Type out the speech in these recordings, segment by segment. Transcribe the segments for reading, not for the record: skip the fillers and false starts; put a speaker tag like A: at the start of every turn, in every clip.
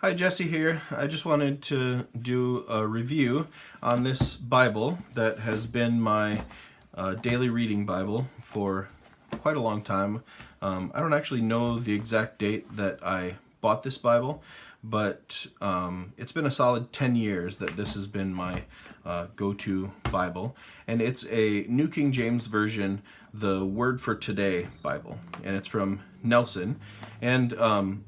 A: Hi, Jesse here. I just wanted to do a review on this Bible that has been my daily reading Bible for quite a long time. I don't actually know the exact date that I bought this Bible, but it's been a solid 10 years that this has been my go-to Bible. And it's a New King James Version, the Word for Today Bible. And it's from Nelson. And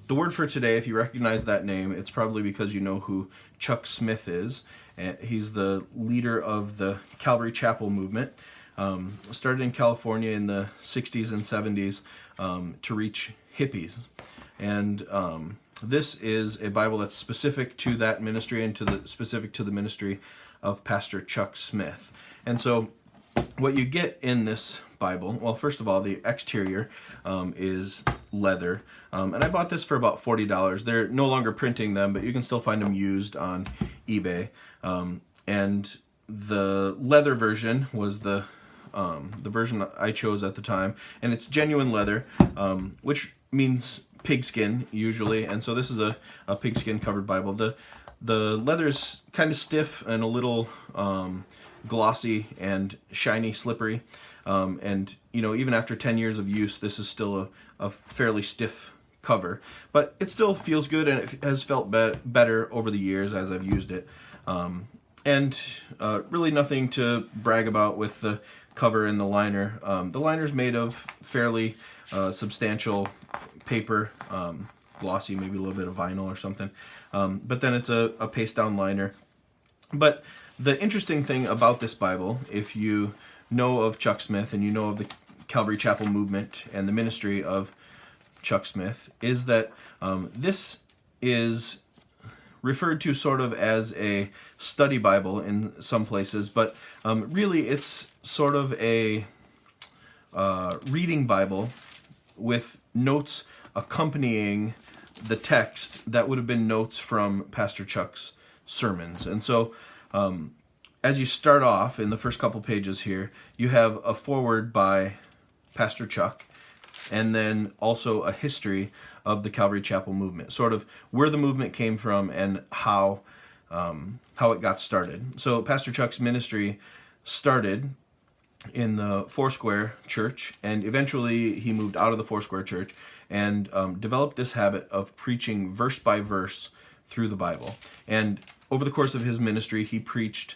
A: the Word for Today, if you recognize that name, it's probably because you know who Chuck Smith is. He's the leader of the Calvary Chapel movement. Started in California in the 60s and 70s to reach hippies. And this is a Bible that's specific to that ministry and specific to the ministry of Pastor Chuck Smith. And so what you get in this Bible, well, first of all, the exterior is leather. And I bought this for about $40. They're no longer printing them, but you can still find them used on eBay. And the leather version was the version I chose at the time. And it's genuine leather, which means pigskin usually. And so this is a pigskin covered Bible. The leather is kind of stiff and a little glossy and shiny, slippery. And, you know, even after 10 years of use, this is still a fairly stiff cover. But it still feels good, and it has felt better over the years as I've used it. And really nothing to brag about with the cover and the liner. The liner's made of fairly substantial paper, glossy, maybe a little bit of vinyl or something. But then it's a paste-down liner. But the interesting thing about this Bible, if you know of Chuck Smith and you know of the Calvary Chapel movement and the ministry of Chuck Smith, is that this is referred to sort of as a study Bible in some places, but really it's sort of a reading Bible with notes accompanying the text that would have been notes from Pastor Chuck's sermons. And so as you start off in the first couple pages here, you have a foreword by Pastor Chuck, and then also a history of the Calvary Chapel movement, sort of where the movement came from and how it got started. So Pastor Chuck's ministry started in the Foursquare Church, and eventually he moved out of the Foursquare Church and developed this habit of preaching verse by verse through the Bible. And over the course of his ministry, he preached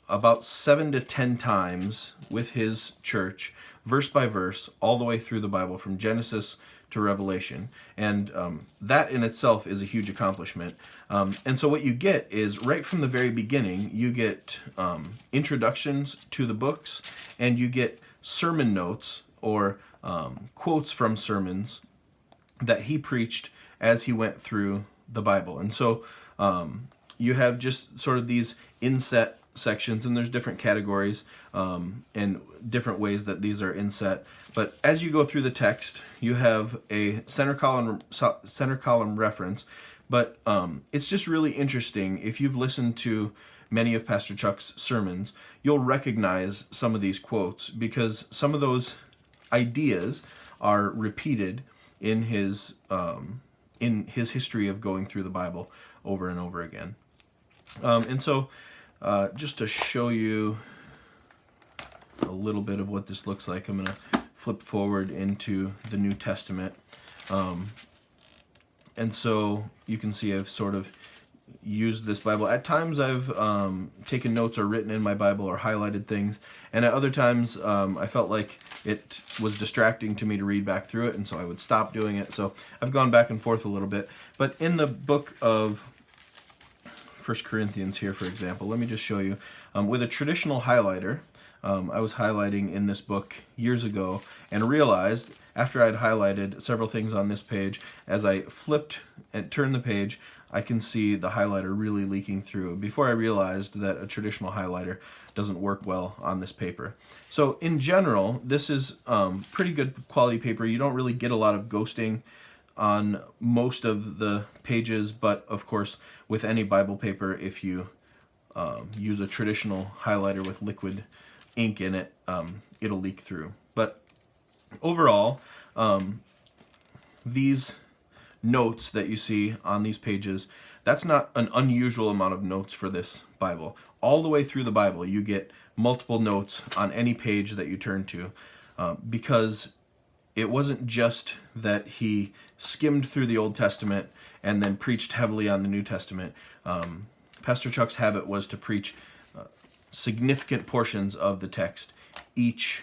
A: about 7 to 10 times with his church, verse by verse, all the way through the Bible, from Genesis to Revelation. And that in itself is a huge accomplishment. And so what you get is, right from the very beginning, you get introductions to the books, and you get sermon notes or quotes from sermons that he preached as he went through the Bible. And so you have just sort of these inset sections, and there's different categories and different ways that these are inset. But as you go through the text, you have a center column reference. But it's just really interesting. If you've listened to many of Pastor Chuck's sermons, you'll recognize some of these quotes, because some of those ideas are repeated in his history of going through the Bible over and over again. And so just to show you a little bit of what this looks like, I'm going to flip forward into the New Testament. And so you can see I've sort of used this Bible. At times I've taken notes or written in my Bible or highlighted things, and at other times I felt like it was distracting to me to read back through it, and so I would stop doing it. So I've gone back and forth a little bit. But in the book of 1 Corinthians here, for example, let me just show you. With a traditional highlighter, I was highlighting in this book years ago and realized, after I'd highlighted several things on this page, as I flipped and turned the page, I can see the highlighter really leaking through, before I realized that a traditional highlighter doesn't work well on this paper. So in general, this is pretty good quality paper. You don't really get a lot of ghosting on most of the pages, but of course with any Bible paper, if you use a traditional highlighter with liquid ink in it, it'll leak through. But overall, these notes that you see on these pages, that's not an unusual amount of notes for this Bible. All the way through the Bible, you get multiple notes on any page that you turn to, because it wasn't just that he skimmed through the Old Testament and then preached heavily on the New Testament. Pastor Chuck's habit was to preach significant portions of the text each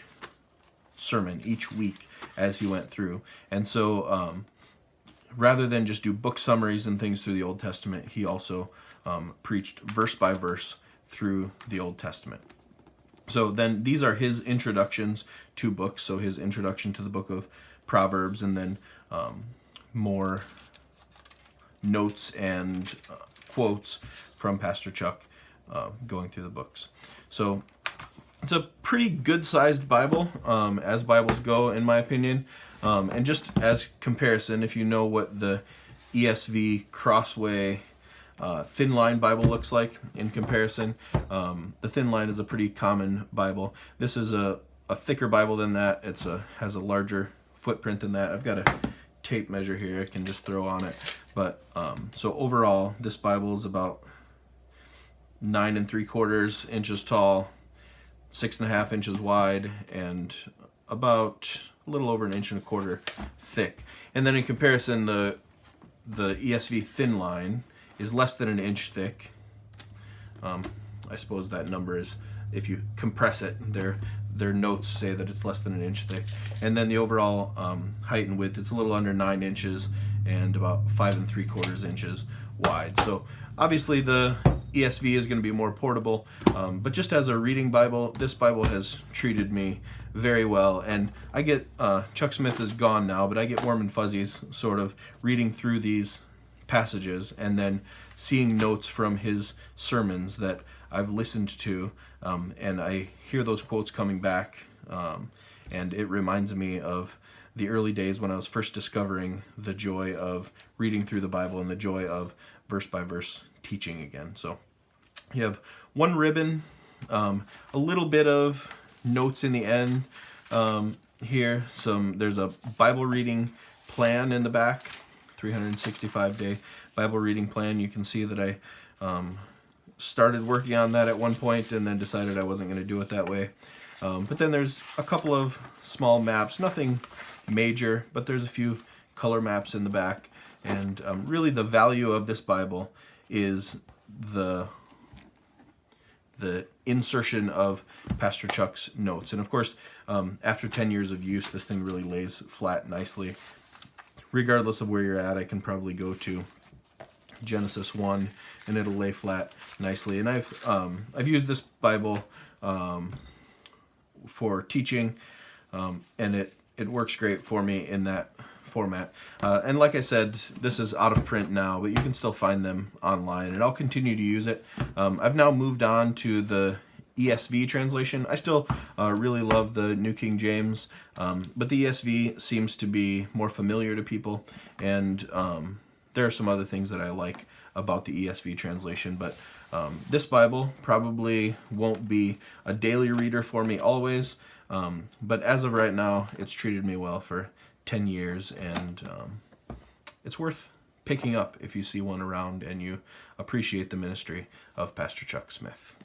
A: sermon, each week as he went through. And so rather than just do book summaries and things through the Old Testament, he also preached verse by verse through the Old Testament. So then these are his introductions to books. So his introduction to the book of Proverbs, and then more notes and quotes from Pastor Chuck going through the books. So it's a pretty good-sized Bible, as Bibles go, in my opinion. And just as comparison, if you know what the ESV Crossway Thin Line Bible looks like in comparison, the Thin Line is a pretty common Bible. This is a thicker Bible than that. It has a larger footprint than that. I've got a tape measure here I can just throw on it. But so overall, this Bible is about 9 3/4 inches tall, 6.5 inches wide, and about a little over 1.25 inches thick. And then in comparison, the ESV Thin Line is less than 1 inch thick. I suppose that number is, if you compress it, their notes say that it's less than 1 inch thick. And then the overall height and width, it's a little under 9 inches and about 5 3/4 inches wide. So obviously the ESV is going to be more portable, but just as a reading Bible, this Bible has treated me very well. And I get, Chuck Smith is gone now, but I get warm and fuzzies sort of reading through these passages and then seeing notes from his sermons that I've listened to, and I hear those quotes coming back, and it reminds me of the early days when I was first discovering the joy of reading through the Bible and the joy of verse by verse teaching again. So you have one ribbon, a little bit of notes in the end here. There's a Bible reading plan in the back, 365-day Bible reading plan. You can see that I started working on that at one point and then decided I wasn't going to do it that way. But then there's a couple of small maps, nothing major, but there's a few color maps in the back. And really the value of this Bible is the insertion of Pastor Chuck's notes. And of course, after 10 years of use, this thing really lays flat nicely. Regardless of where you're at, I can probably go to Genesis 1 and it'll lay flat nicely. And I've used this Bible for teaching, and it works great for me in that format. And like I said, this is out of print now, but you can still find them online, and I'll continue to use it. I've now moved on to the ESV translation. I still really love the New King James, but the ESV seems to be more familiar to people, and there are some other things that I like about the ESV translation. But this Bible probably won't be a daily reader for me always, but as of right now, it's treated me well for 10 years, and it's worth picking up if you see one around and you appreciate the ministry of Pastor Chuck Smith.